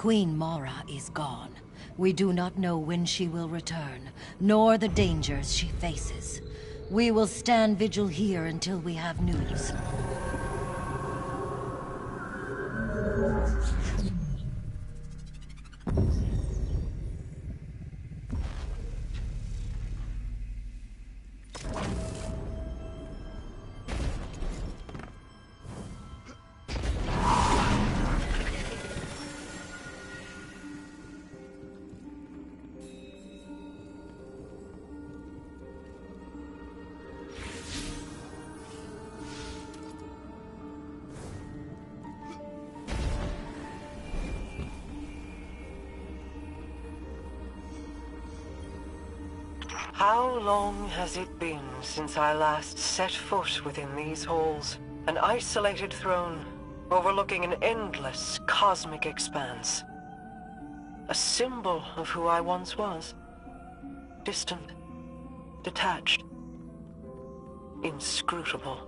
Queen Mara is gone. We do not know when she will return, nor the dangers she faces. We will stand vigil here until we have news. How long has it been since I last set foot within these halls? An isolated throne, overlooking an endless cosmic expanse. A symbol of who I once was. Distant, detached, inscrutable.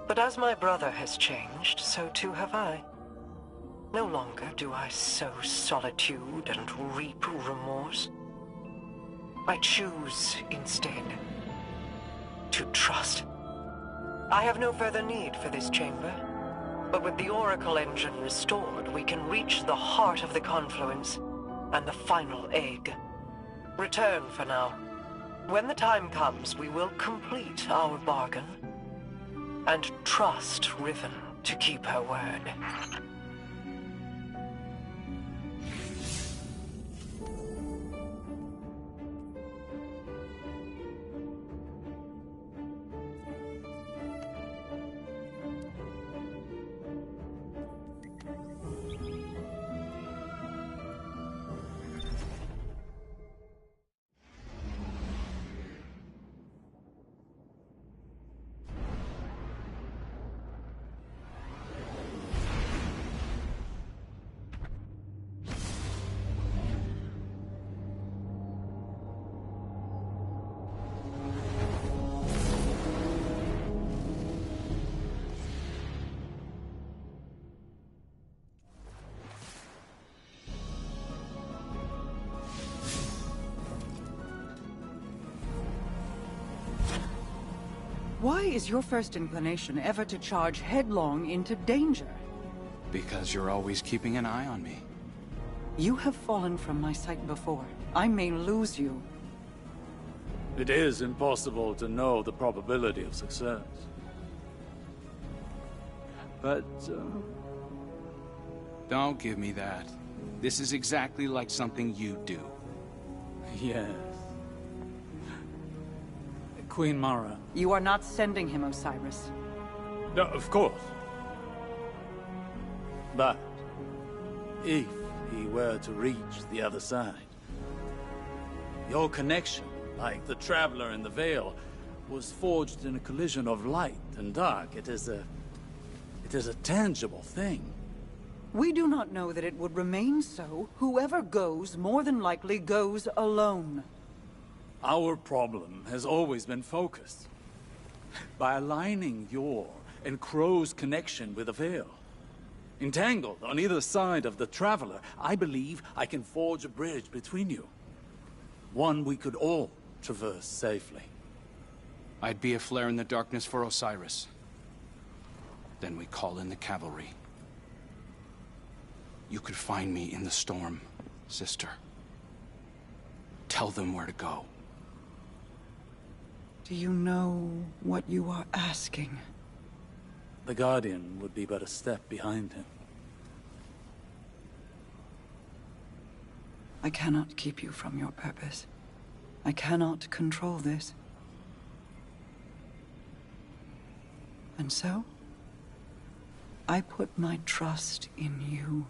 But as my brother has changed, so too have I. No longer do I sow solitude and reap remorse. I choose, instead, to trust. I have no further need for this chamber, but with the Oracle engine restored, we can reach the heart of the confluence and the final egg. Return for now. When the time comes, we will complete our bargain and trust Riven to keep her word. Why is your first inclination ever to charge headlong into danger? Because you're always keeping an eye on me. You have fallen from my sight before. I may lose you. It is impossible to know the probability of success. But, Don't give me that. This is exactly like something you do. yes. Queen Mara. You are not sending him, Osiris. No, of course. But, if he were to reach the other side, your connection, like the Traveler in the Veil, was forged in a collision of light and dark. It is a tangible thing. We do not know that it would remain so. Whoever goes, more than likely goes alone. Our problem has always been focused. By aligning your and Crow's connection with the Veil. Entangled on either side of the Traveler, I believe I can forge a bridge between you. One we could all traverse safely. I'd be a flare in the darkness for Osiris. Then we call in the cavalry. You could find me in the storm, sister. Tell them where to go. Do you know what you are asking? The Guardian would be but a step behind him. I cannot keep you from your purpose. I cannot control this. And so, I put my trust in you.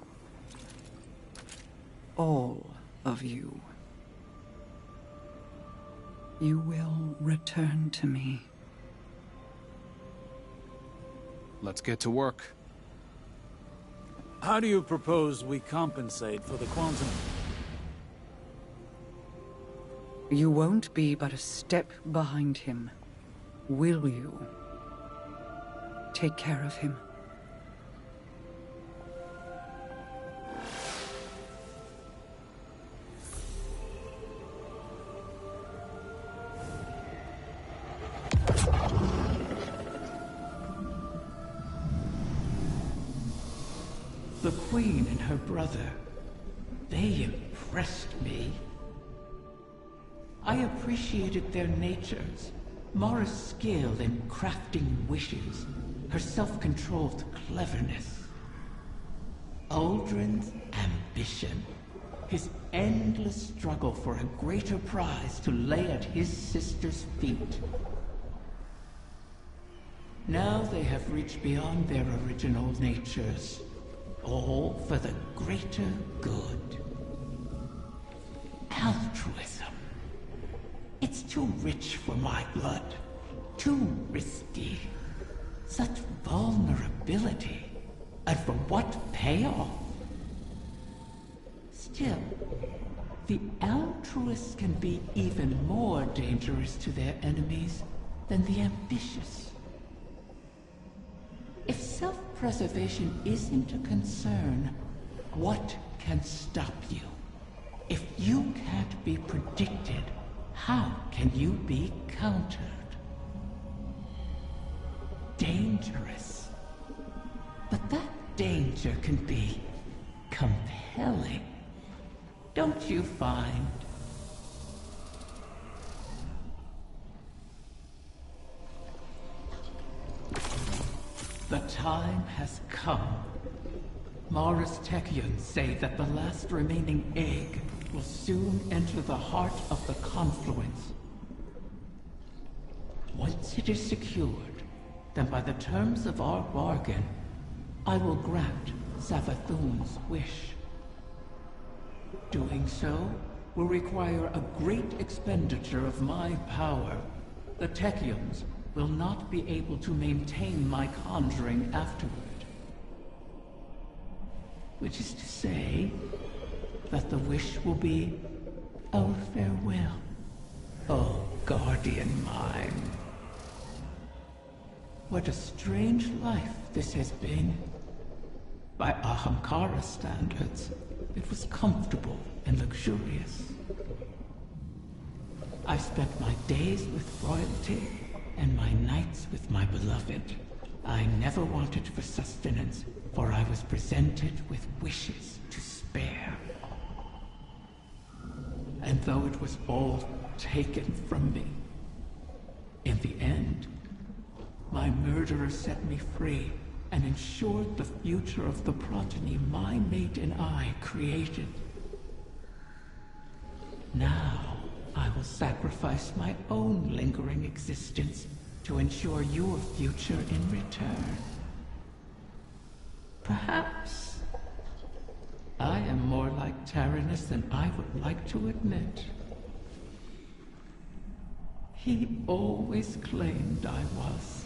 All of you. You will return to me. Let's get to work. How do you propose we compensate for the Quantum? You won't be but a step behind him, will you? Take care of him. Queen and her brother. They impressed me. I appreciated their natures, Mara's skill in crafting wishes, her self-controlled cleverness. Uldren's ambition, his endless struggle for a greater prize to lay at his sister's feet. Now they have reached beyond their original natures, all for the greater good. Altruism. It's too rich for my blood, too risky. Such vulnerability, and for what payoff? Still, the altruists can be even more dangerous to their enemies than the ambitious. If self-preservation isn't a concern, what can stop you? If you can't be predicted, how can you be countered? Dangerous. But that danger can be compelling, don't you find? The time has come. Mara's Techeuns say that the last remaining egg will soon enter the heart of the confluence. Once it is secured, then by the terms of our bargain, I will grant Savathun's wish. Doing so will require a great expenditure of my power. The Techeuns will not be able to maintain my conjuring afterward. Which is to say, that the wish will be our farewell. Oh, guardian mine. What a strange life this has been. By Ahamkara standards, it was comfortable and luxurious. I spent my days with royalty and my nights with my beloved. I never wanted for sustenance, for I was presented with wishes to spare. And though it was all taken from me, in the end, my murderer set me free and ensured the future of the progeny my mate and I created. Now, I will sacrifice my own lingering existence to ensure your future in return. Perhaps I am more like Taranis than I would like to admit. He always claimed I was.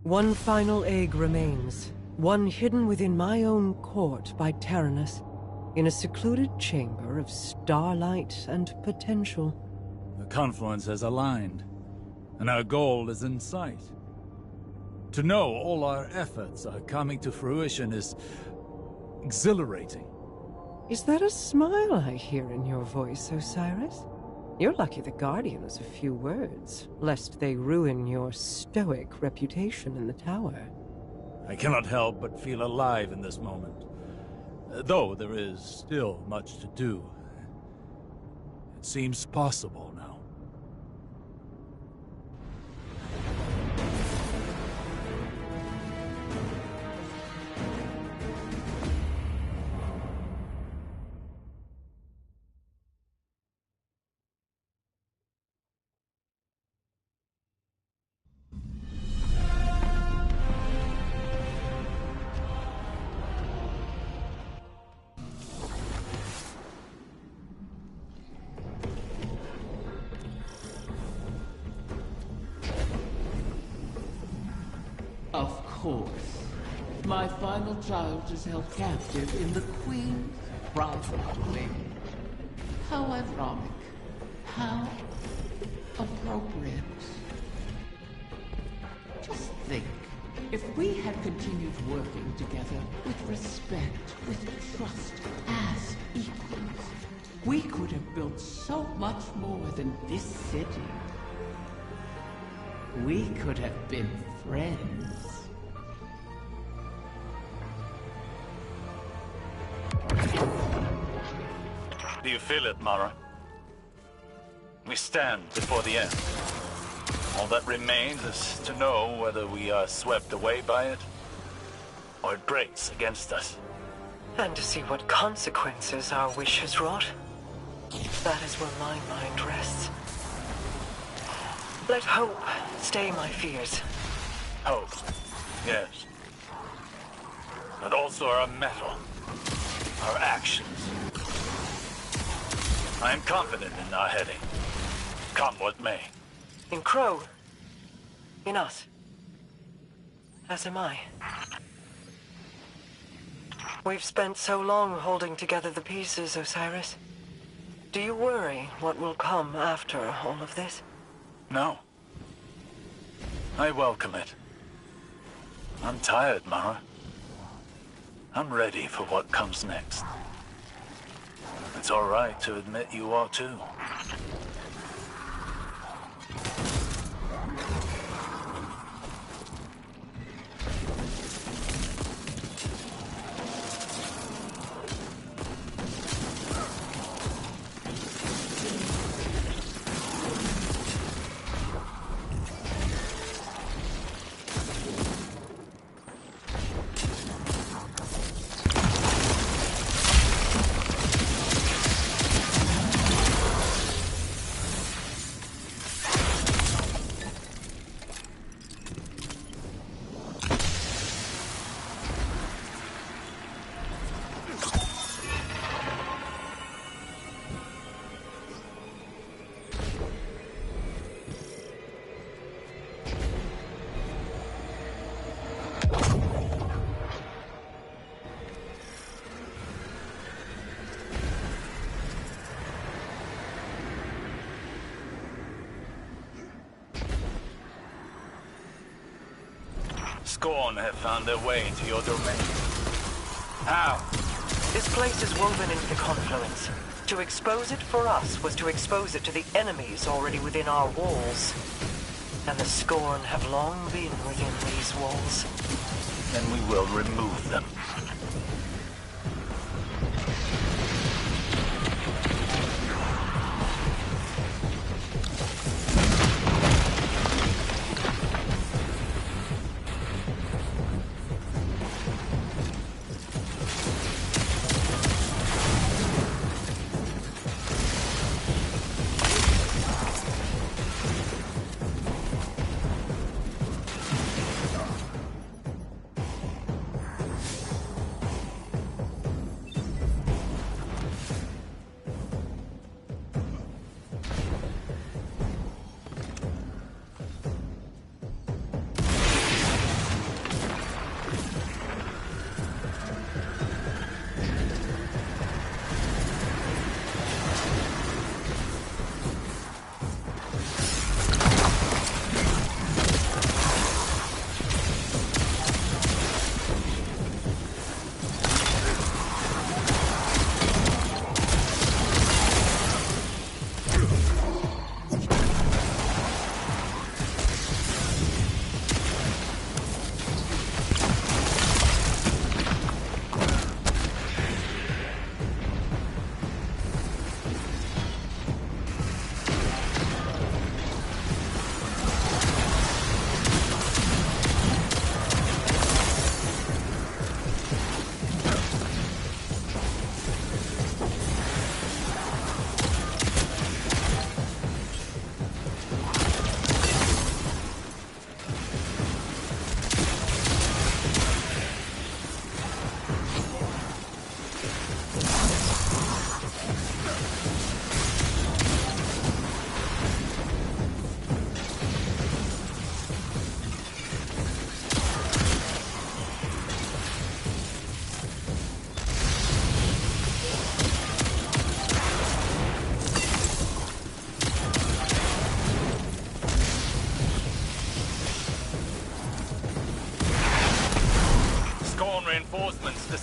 One final egg remains. One hidden within my own court by Taranis, in a secluded chamber of starlight and potential. The confluence has aligned, and our goal is in sight. To know all our efforts are coming to fruition is exhilarating. Is that a smile I hear in your voice, Osiris? You're lucky the Guardian was a few words, lest they ruin your stoic reputation in the tower. I cannot help but feel alive in this moment. Though there is still much to do. It seems possible now. Of course. My final child is held captive in the Queen's private wing. How ironic. How appropriate. Just think, if we had continued working together with respect, with trust, as equals, we could have built so much more than this city. We could have been friends. Do you feel it, Mara? We stand before the end. All that remains is to know whether we are swept away by it, or it breaks against us. And to see what consequences our wish has wrought. That is where my mind rests. Let hope stay my fears. Hope, yes. But also our mettle, our actions. I am confident in our heading, come what may. In Crow. In us. As am I. We've spent so long holding together the pieces, Osiris. Do you worry what will come after all of this? No. I welcome it. I'm tired, Mara. I'm ready for what comes next. It's all right to admit you are too. Scorn have found their way into your domain. How? This place is woven into the confluence. To expose it for us was to expose it to the enemies already within our walls. And the Scorn have long been within these walls. Then we will remove them.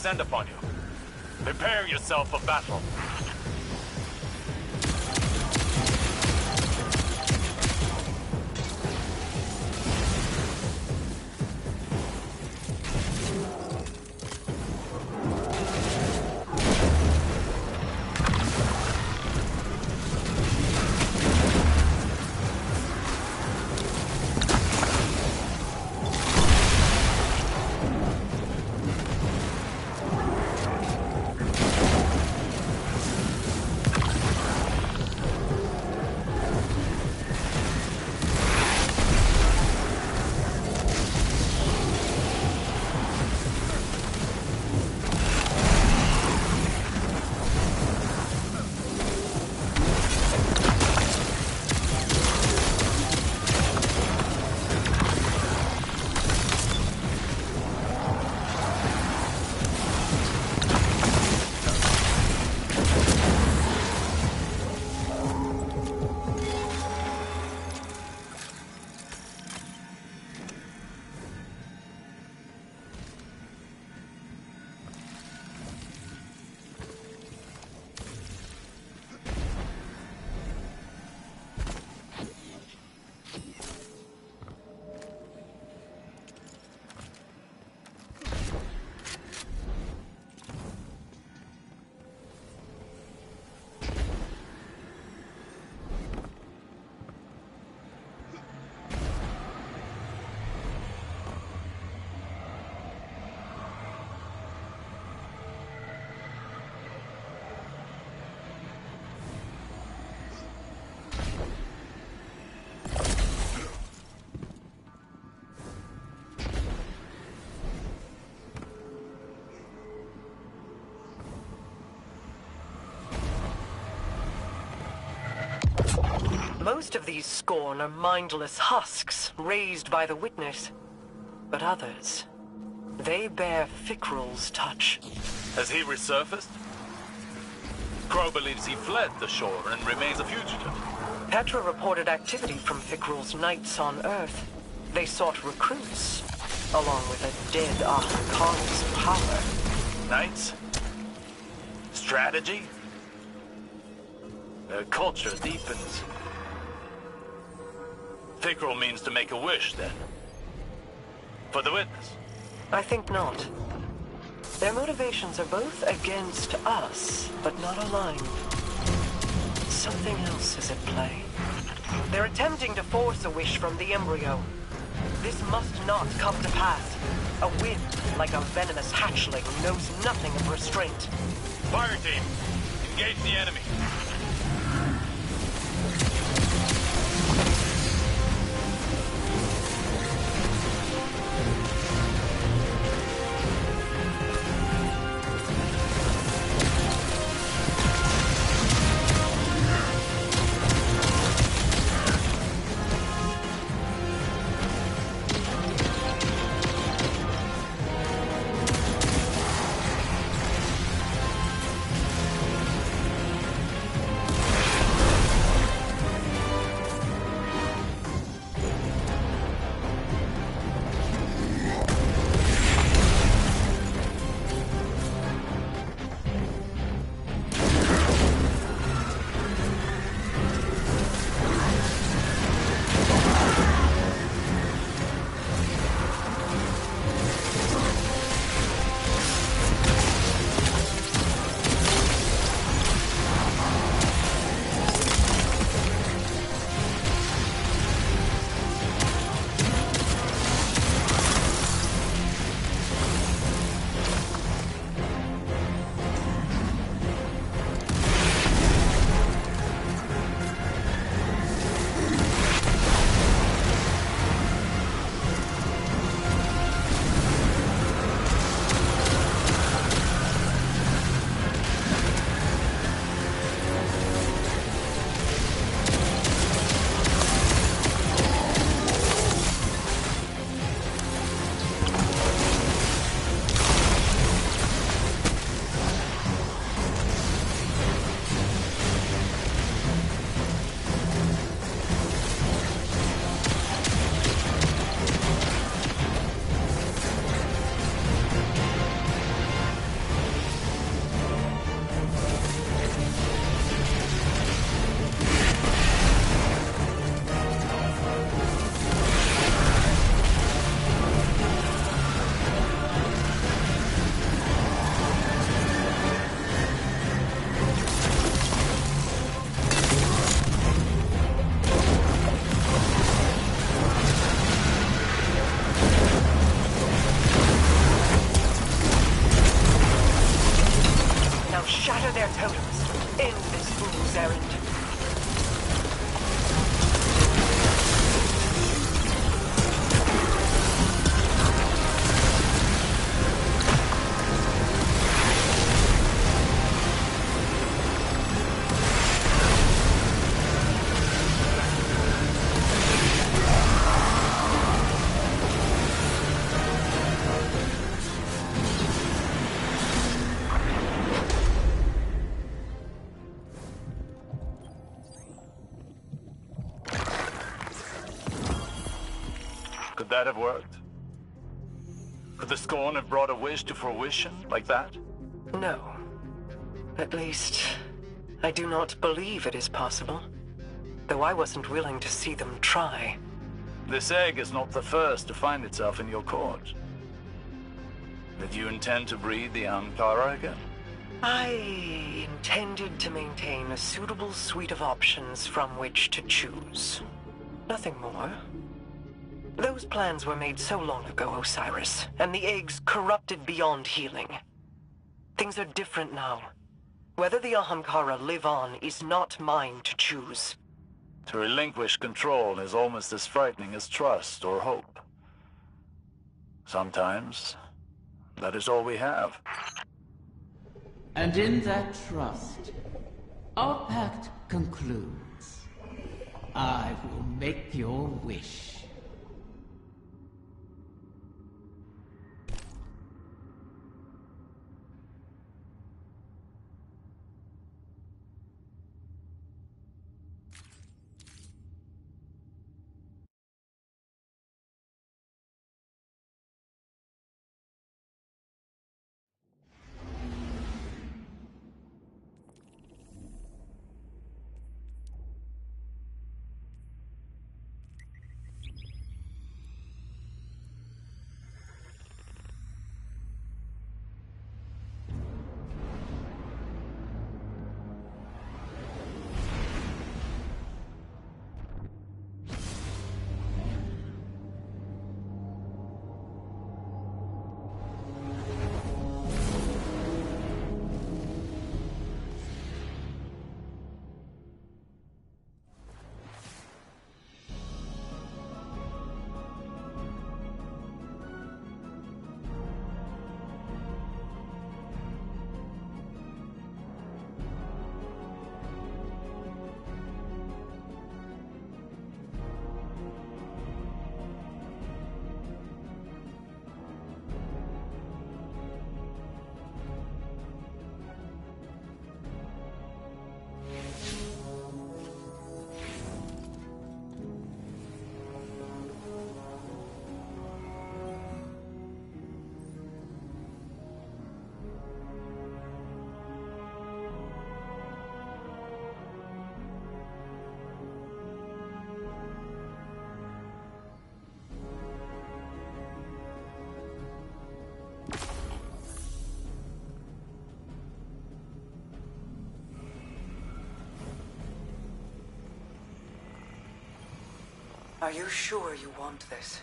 descend upon you. Prepare yourself for battle. Most of these Scorn are mindless husks raised by the Witness. But others, they bear Fikrul's touch. Has he resurfaced? Crow believes he fled the shore and remains a fugitive. Petra reported activity from Fikrul's knights on Earth. They sought recruits, along with a dead Ahkhan's power. Knights? Strategy? Their culture deepens. Fikrul means to make a wish, then. For the Witness? I think not. Their motivations are both against us, but not aligned. Something else is at play. They're attempting to force a wish from the embryo. This must not come to pass. A wind, like a venomous hatchling, knows nothing of restraint. Fire team, engage the enemy. Could that have worked? Could the Scorn have brought a wish to fruition like that? No. At least, I do not believe it is possible. Though I wasn't willing to see them try. This egg is not the first to find itself in your court. Did you intend to breed the Ahamkara again? I intended to maintain a suitable suite of options from which to choose. Nothing more. Those plans were made so long ago, Osiris, and the eggs corrupted beyond healing. Things are different now. Whether the Ahamkara live on is not mine to choose. To relinquish control is almost as frightening as trust or hope. Sometimes, that is all we have. And in that trust, our pact concludes. I will make your wish. Are you sure you want this?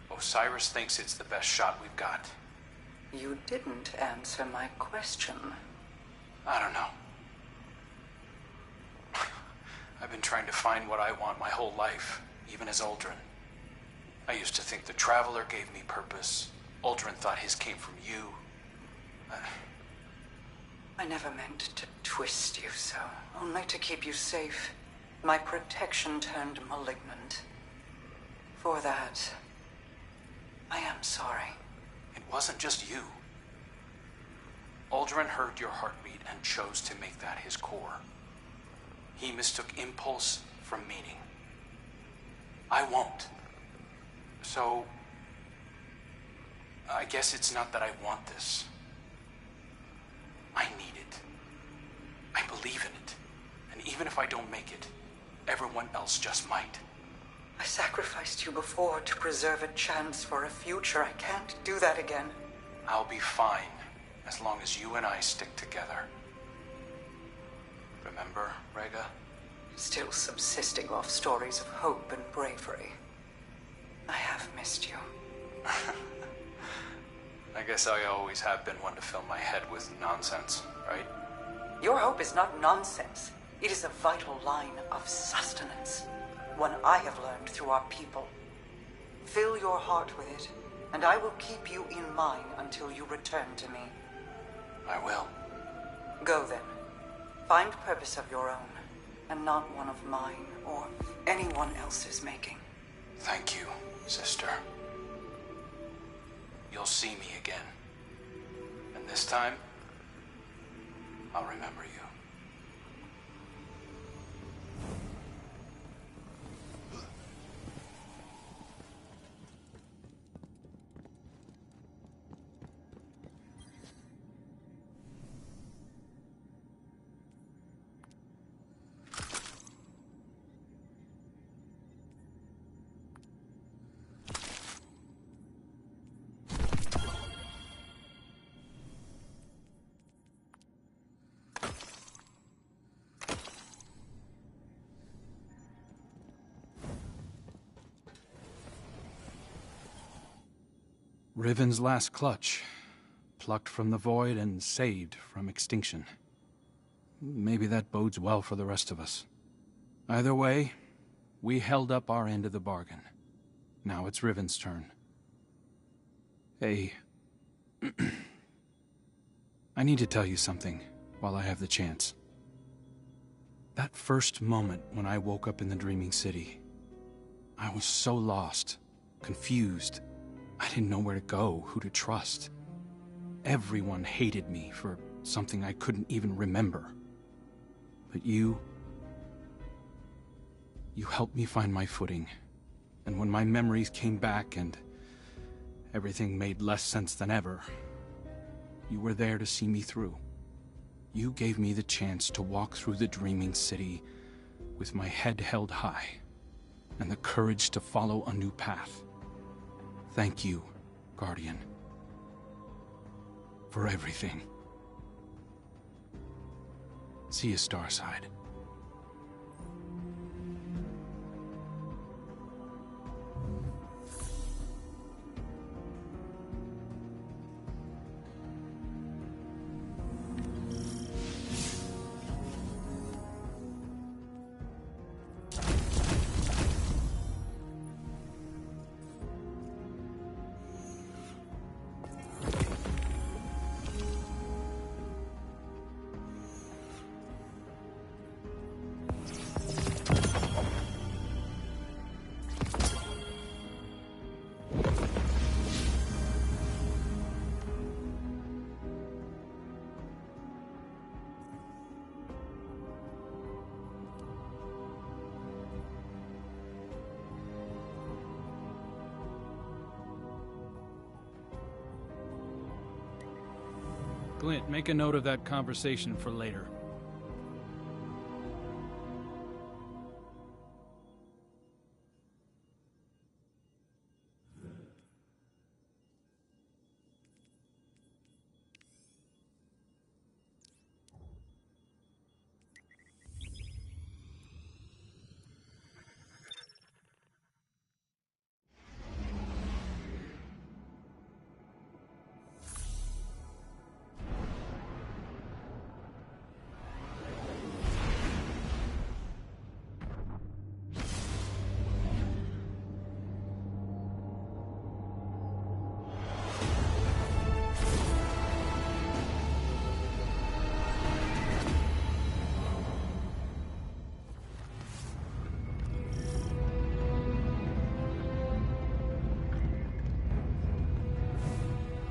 Osiris thinks it's the best shot we've got. You didn't answer my question. I don't know. I've been trying to find what I want my whole life, even as Uldren. I used to think the Traveler gave me purpose. Uldren thought his came from you. I never meant to twist you so, only to keep you safe. My protection turned malignant. For that, I am sorry. It wasn't just you. Uldren heard your heartbeat and chose to make that his core. He mistook impulse from meaning. I won't. So, I guess it's not that I want this. I need it. I believe in it. And even if I don't make it, everyone else just might. I sacrificed you before to preserve a chance for a future. I can't do that again. I'll be fine, as long as you and I stick together. Remember, Rega? Still subsisting off stories of hope and bravery. I have missed you. I guess I always have been one to fill my head with nonsense, right? Your hope is not nonsense. It is a vital line of sustenance. One I have learned through our people. Fill your heart with it, and I will keep you in mine until you return to me. I will. Go then. Find purpose of your own, and not one of mine or anyone else's making. Thank you, sister. You'll see me again. And this time, I'll remember you. Riven's last clutch. Plucked from the void and saved from extinction. Maybe that bodes well for the rest of us. Either way, we held up our end of the bargain. Now it's Riven's turn. Hey... I need to tell you something while I have the chance. That first moment when I woke up in the Dreaming City, I was so lost, confused. I didn't know where to go, who to trust. Everyone hated me for something I couldn't even remember. But you helped me find my footing. And when my memories came back and everything made less sense than ever, you were there to see me through. You gave me the chance to walk through the Dreaming City with my head held high and the courage to follow a new path. Thank you, Guardian, for everything. See you, Starside. Glint, make a note of that conversation for later.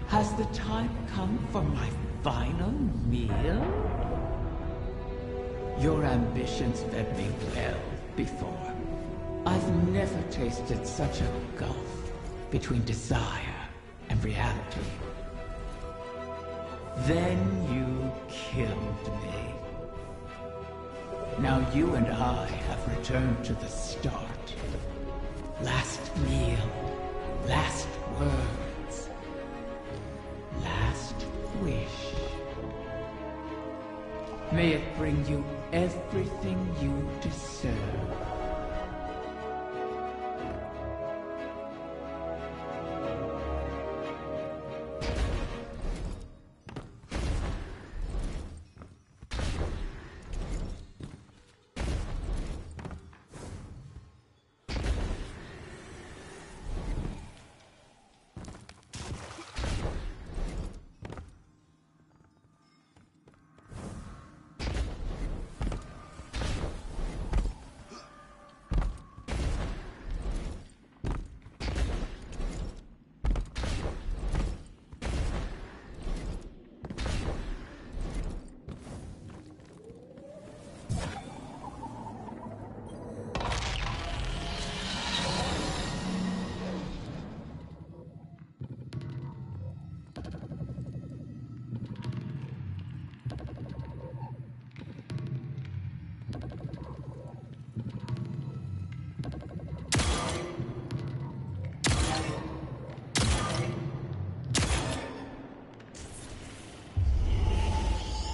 Has the time come for my final meal? Your ambitions fed me well before. I've never tasted such a gulf between desire and reality. Then you killed me. Now you and I have returned to the start. Last meal, last words, last wish. May it bring you everything you deserve.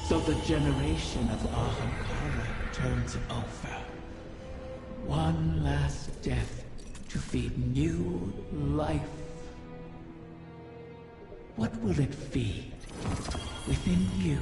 So the generation of Ahamkara turns over. One last death to feed new life. What will it feed within you?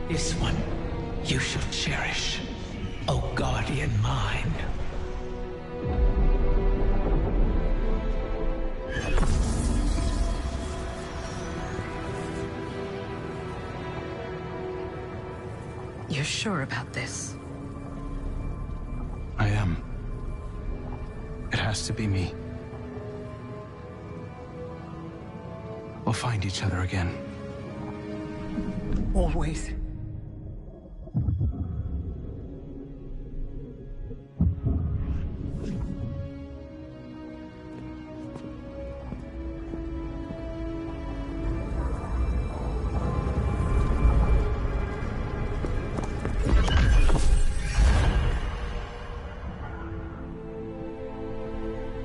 This one you shall cherish, O guardian mine. You're sure about this? I am. It has to be me. We'll find each other again. Always.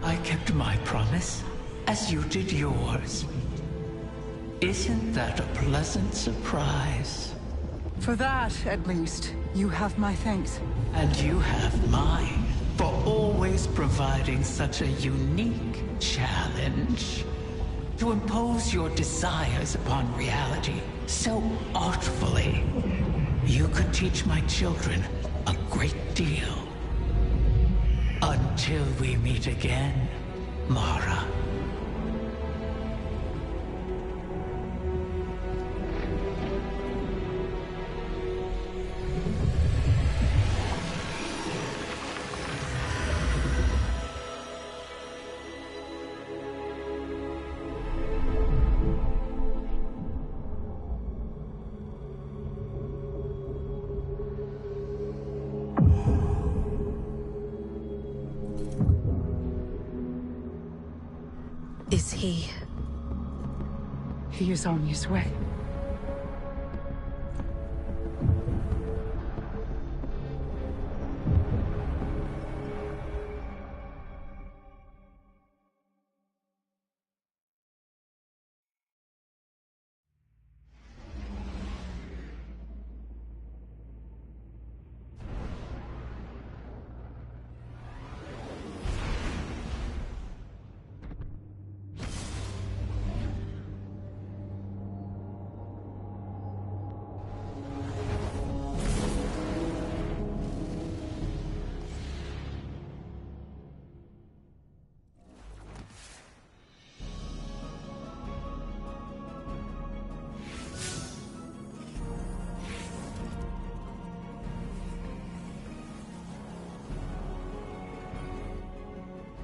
I kept my promise, as you did yours. Isn't that a pleasant surprise? For that, at least, you have my thanks. And you have mine, for always providing such a unique challenge. To impose your desires upon reality so artfully. You could teach my children a great deal. Until we meet again, Mara. Is he? He is on his way.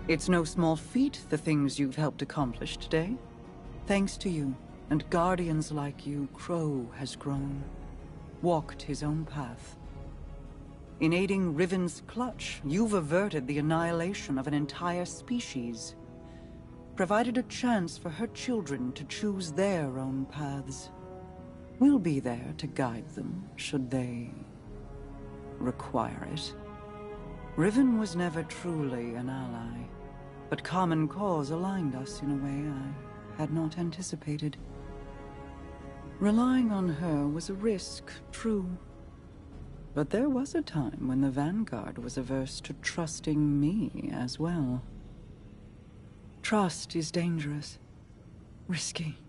It's no small feat, the things you've helped accomplish today. Thanks to you, and guardians like you, Crow has grown. Walked his own path. In aiding Riven's clutch, you've averted the annihilation of an entire species. Provided a chance for her children to choose their own paths. We'll be there to guide them, should they require it. Riven was never truly an ally. But common cause aligned us in a way I had not anticipated. Relying on her was a risk, true. But there was a time when the Vanguard was averse to trusting me as well. Trust is dangerous, risky,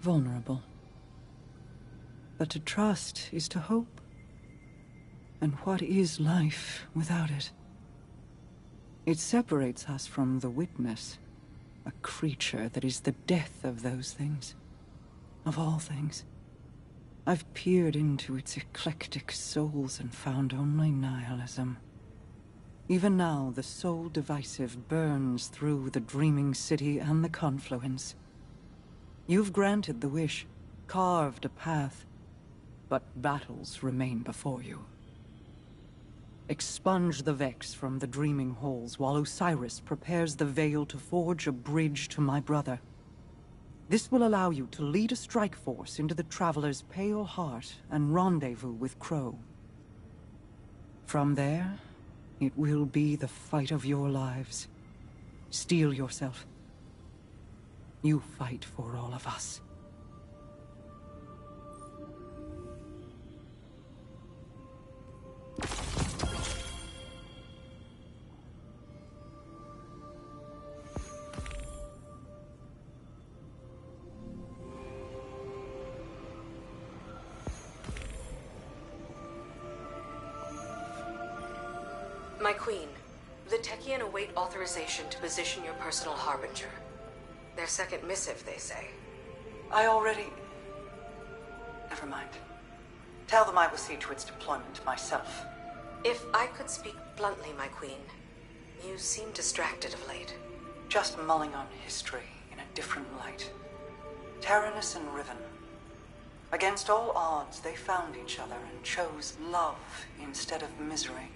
vulnerable. But to trust is to hope. And what is life without it? It separates us from the Witness, a creature that is the death of those things, of all things. I've peered into its eclectic souls and found only nihilism. Even now, the soul divisive burns through the dreaming city and the confluence. You've granted the wish, carved a path, but battles remain before you. Expunge the Vex from the dreaming halls while Osiris prepares the veil to forge a bridge to my brother. This will allow you to lead a strike force into the Traveler's pale heart and rendezvous with Crow. From there, it will be the fight of your lives. Steel yourself. You fight for all of us. My queen, the Techien await authorization to position your personal harbinger. Their second missive, they say. I already... Never mind. Tell them I will see to its deployment myself. If I could speak bluntly, my queen, you seem distracted of late. Just mulling on history in a different light. Taranis and Riven. Against all odds, they found each other and chose love instead of misery.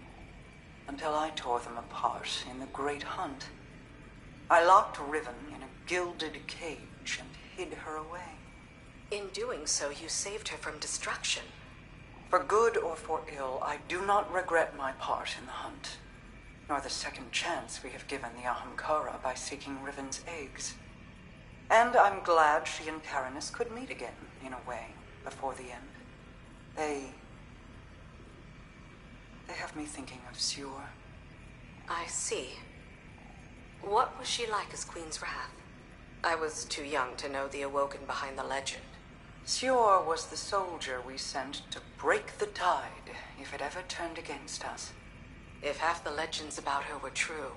Until I tore them apart in the Great Hunt. I locked Riven in a gilded cage and hid her away. In doing so, you saved her from destruction. For good or for ill, I do not regret my part in the hunt, nor the second chance we have given the Ahamkara by seeking Riven's eggs. And I'm glad she and Taranis could meet again, in a way, before the end. They have me thinking of Sior. I see. What was she like as Queen's Wrath? I was too young to know the Awoken behind the legend. Sior was the soldier we sent to break the tide if it ever turned against us. If half the legends about her were true,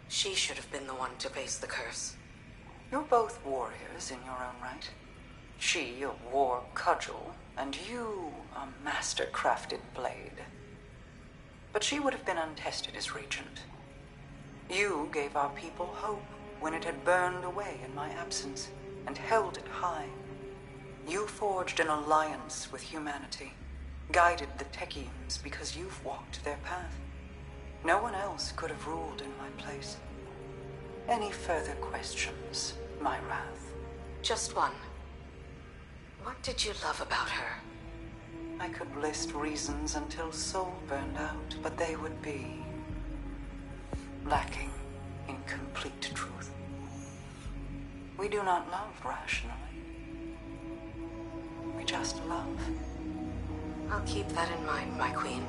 she should have been the one to face the curse. You're both warriors in your own right. She a war cudgel, and you a master-crafted blade. But she would have been untested as regent. You gave our people hope when it had burned away in my absence, and held it high. You forged an alliance with humanity, guided the Techians because you've walked their path. No one else could have ruled in my place. Any further questions, my Wrath? Just one. What did you love about her? I could list reasons until soul burned out, but they would be lacking in complete truth. We do not love rationally. We just love. I'll keep that in mind, my queen.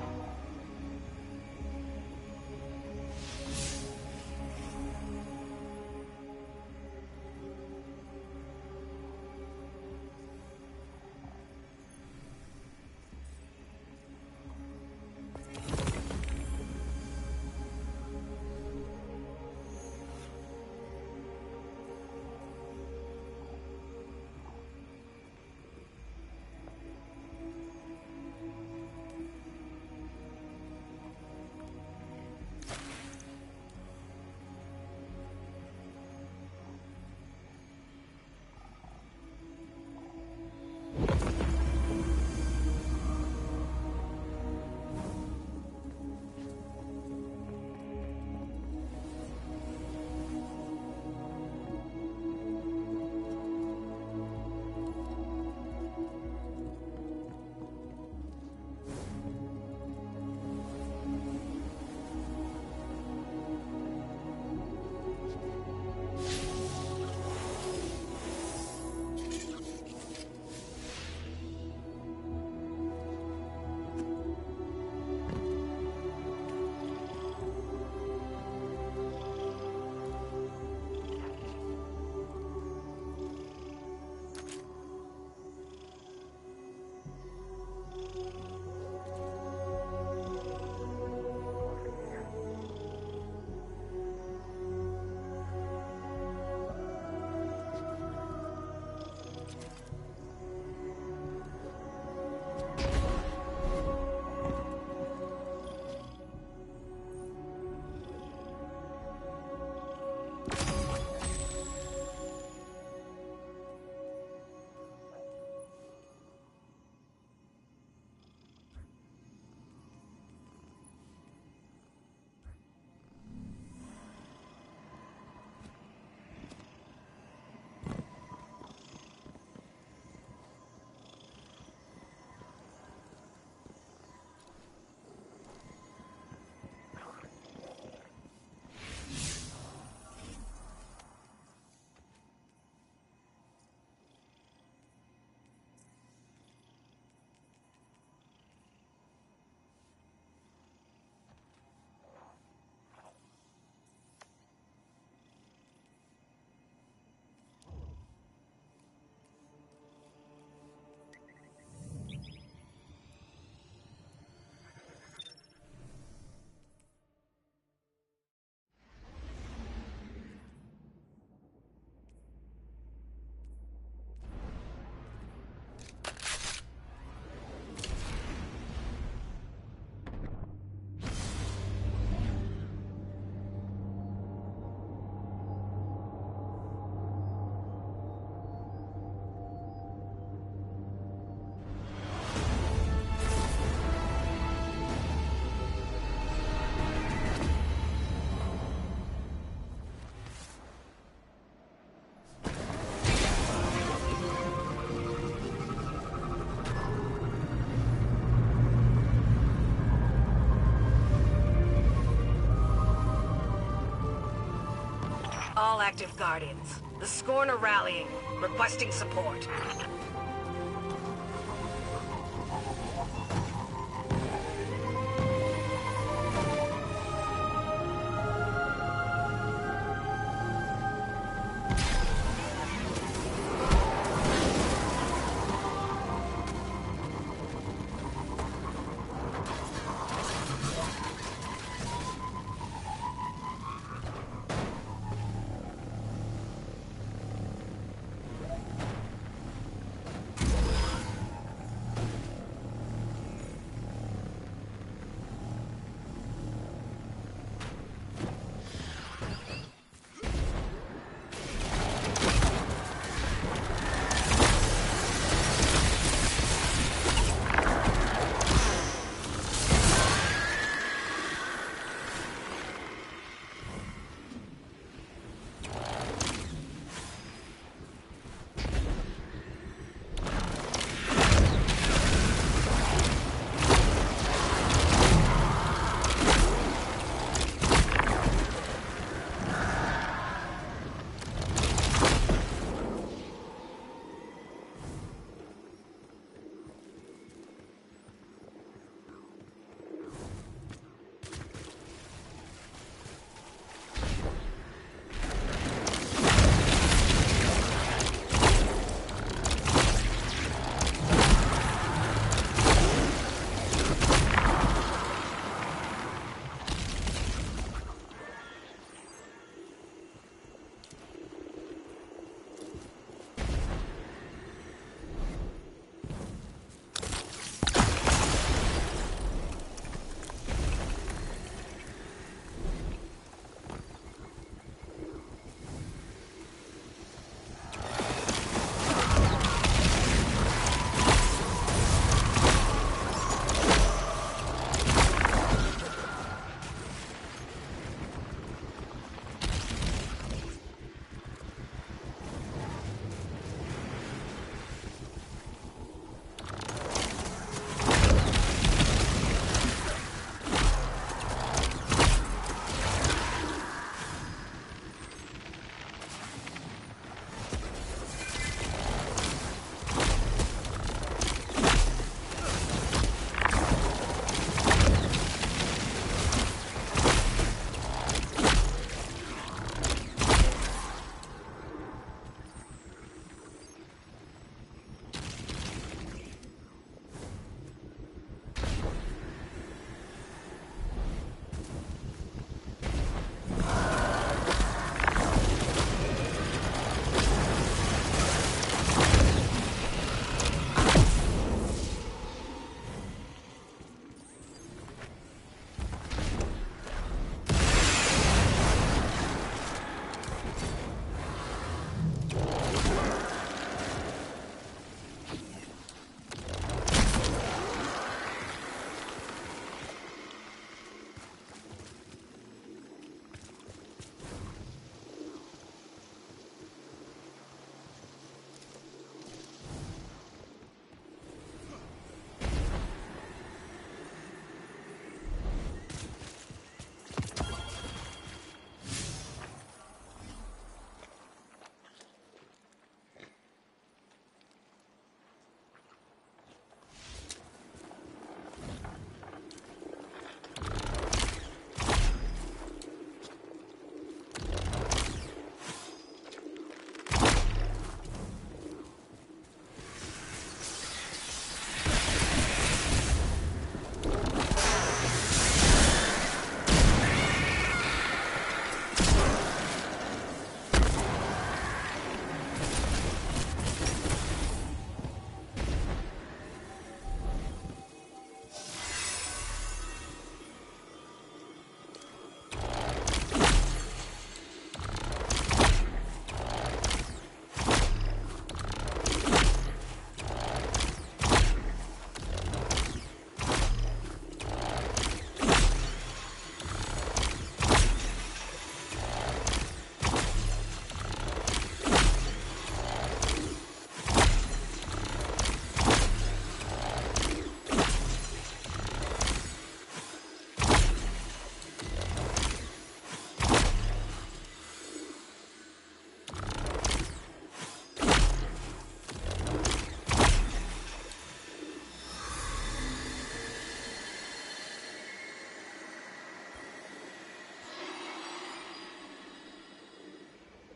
All active Guardians. The Scorn are rallying, requesting support.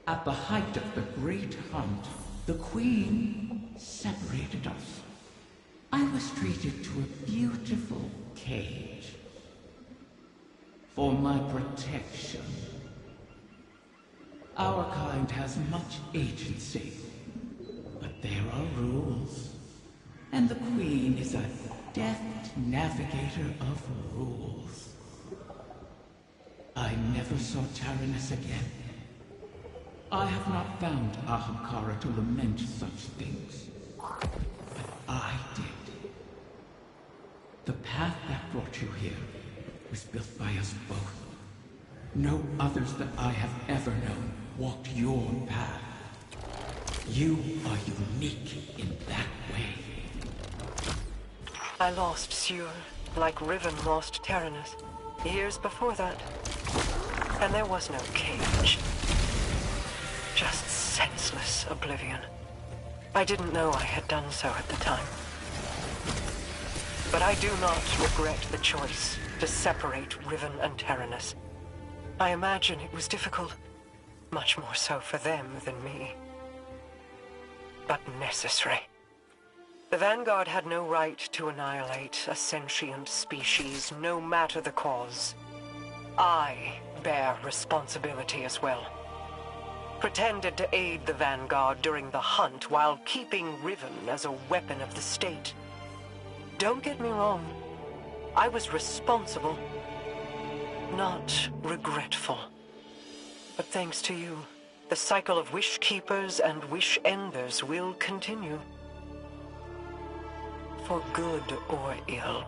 At the height of the Great Hunt, the Queen separated us. I was treated to a beautiful cage. For my protection. Our kind has much agency, but there are rules. And the Queen is a deft navigator of rules. I never saw Taranis again. I have not found Ahamkara to lament such things. But I did. The path that brought you here was built by us both. No others that I have ever known walked your path. You are unique in that way. I lost Sur, like Riven lost Taranis, years before that. And there was no cage. Just senseless oblivion. I didn't know I had done so at the time. But I do not regret the choice to separate Riven and Taranis. I imagine it was difficult, much more so for them than me. But necessary. The Vanguard had no right to annihilate a sentient species, no matter the cause. I bear responsibility as well. Pretended to aid the Vanguard during the hunt while keeping Riven as a weapon of the state. Don't get me wrong. I was responsible, not regretful. But thanks to you, the cycle of wish keepers and wish enders will continue. For good or ill.